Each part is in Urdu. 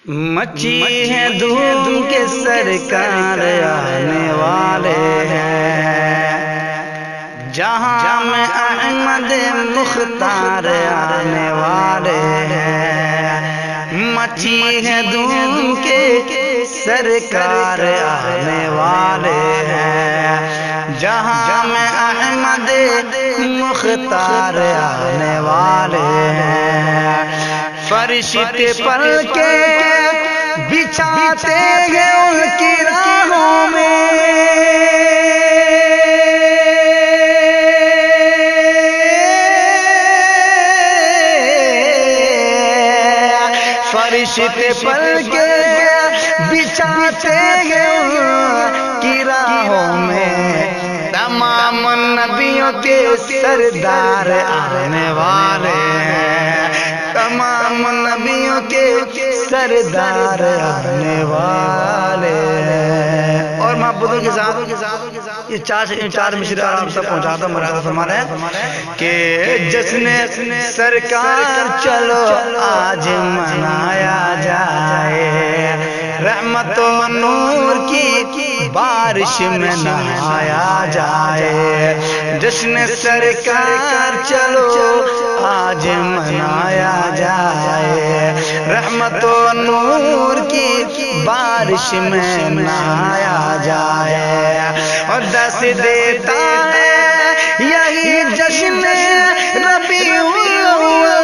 مچی ہے دھوم کے سرکار آنے والے ہیں، جہاں میں احمد مختار آنے والے ہیں۔ مچی ہے دھوم کے سرکار آنے والے ہیں، جہاں میں احمد مختار آنے والے ہیں۔ فرشتے پل کے بچھاتے ہیں ان کی راہوں میں، فرشتے پل کے بچھاتے ہیں ان کی راہوں میں۔ تمام نبیوں کے سردار آنے والے ہیں، تمام نبیوں کے سردار آنے والے ہیں۔ اور محبوبوں کے ساتھ یہ چار مشرے آپ تک پہنچاتا ہوں۔ مراد فرما رہے ہیں کہ جشن سرکار چلو آج منایا جائے، رحمت و نور کی بارش میں نہایا جائے۔ جشن سرکار چلو آج منایا جائے، رحمت و نور کی بارش میں نہایا جائے۔ اور دس دیتا ہے یہی جشن ربیع الاول،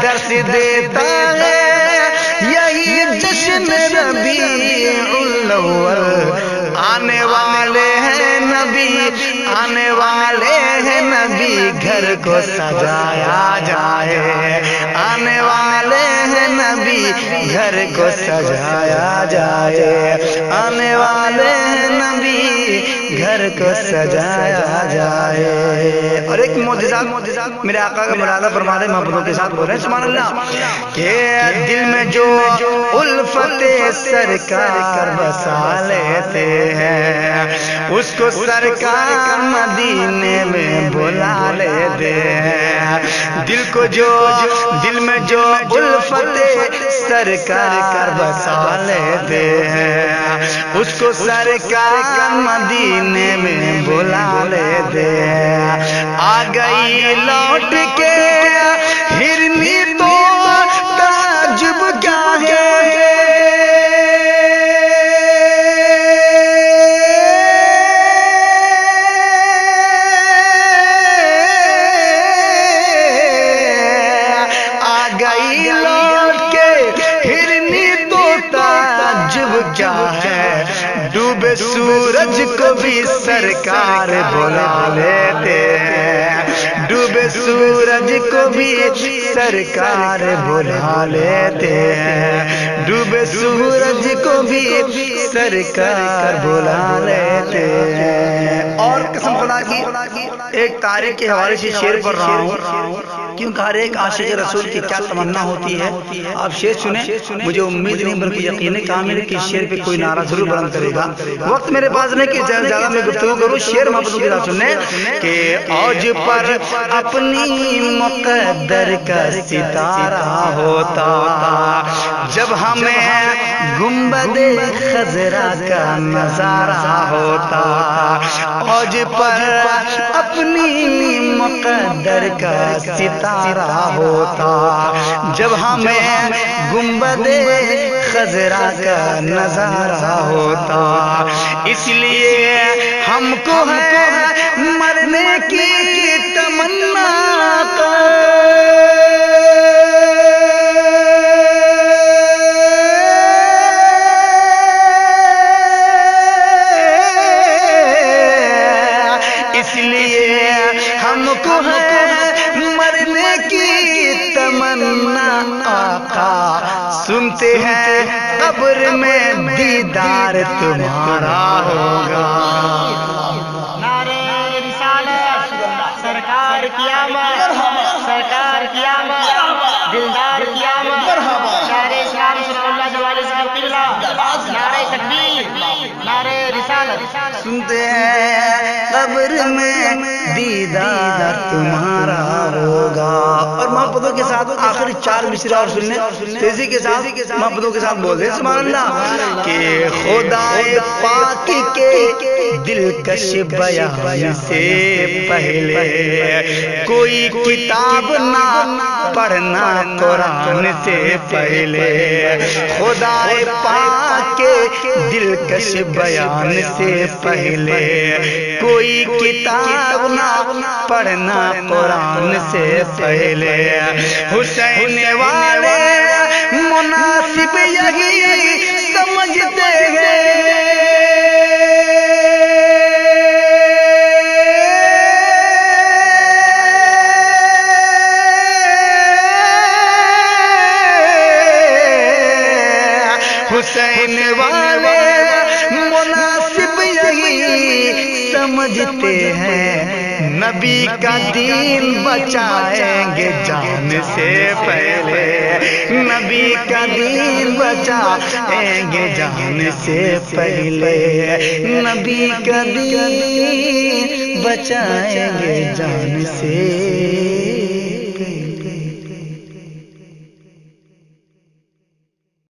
درس دیتا ہے یہی جشن ربیع الاول۔ آنے والے ہیں نبی، آنے والے ہیں نبی، گھر کو سجایا جائے، آنے والے ہیں نبی، گھر کو سجایا جائے، آنے والے ہیں نبی، گھر کو سجایا جائے۔ اور ایک معجزات میرے آقا کا مرادہ فرما رہے محبوبوں کے ساتھ بول رہے ہیں سبحان اللہ، کہ دل میں جو الفت سرکار بسا لیتے ہیں، اس کو سرکار مدینے میں بلا لیتے ہیں۔ دل میں جو الفت سرکار بسا لیتے ہیں، اس کو سرکار مدینے میں بلا لیتے ہیں۔ آ گئی لوٹ کے ہرنی تو تعجب کیا ہے، کیا ہے ڈوبے سورج کو بھی سرکار بلا لیتے ہیں، ڈوبے سورج کو بھی سرکار بلا لیتے ہیں، ڈوبے سورج کو بھی سرکار بلا لیتے ہیں۔ اور قسم خدا کی ایک تاریخ کے حوالے سے شعر پڑھ رہا ہوں، کیونکہ ہر ایک عاشق رسول کی کیا تمنا ہوتی ہے۔ آپ شعر سنیں، مجھے امید نہیں بلکہ یقین کامل کہ شعر پہ کوئی نعرہ ضرور بلند کرے گا۔ وقت میرے پاس نہیں کہ زیادہ میں گفتگو کروں، شعر محبوبوں کی ساتھ سننے کہ اوج پر اپنی مقدر کا ستارہ ہوتا، جب ہمیں گنبد خضرا کا نظارہ ہوتا، اوج پر اپنی مقدر کا ستارہ ہوتا، جب ہمیں گنبد خضرا کا نظارہ ہوتا۔ اس لیے ہم کو ہے مرنے کی تمنا، اس لیے ہم کو ہے مرنے کی تمنا، آقا سنتے ہیں قبر میں دیدار تمہارا ہوگا۔ نعرہ رسالت، سرکار کی آمد، سرکار کی آمد، دلدار کی آمد، شاعر اسلام صلی اللہ علیہ وسلم قبلہ، نعرہ تکبیر، سنتے ہیں قبر میں دیدار تمہارا ہوگا. اور محبتوں کے ساتھ آخر 4 مصرع اور سن لیں تیزی کے ساتھ محبتوں کے ساتھ بول دیں سبحان اللہ کہ خدائے پاک کے دلکش بیان سے پہلے کوئی کتاب نہ پڑھنا قرآن سے پہلے خدائے پاک کے دلکش بیان سے پہلے کوئی کتاب نہ پڑھنا قرآن سے پہلے حسین والے مناسب یہی سمجھتے ہیں حسین والے مناسب یہی سمجھتے ہیں نبی کا دین بچائیں گے جان سے پہلے نبی کا دین بچائیں گے جان سے پہلے نبی کا دین بچائیں گے جان سے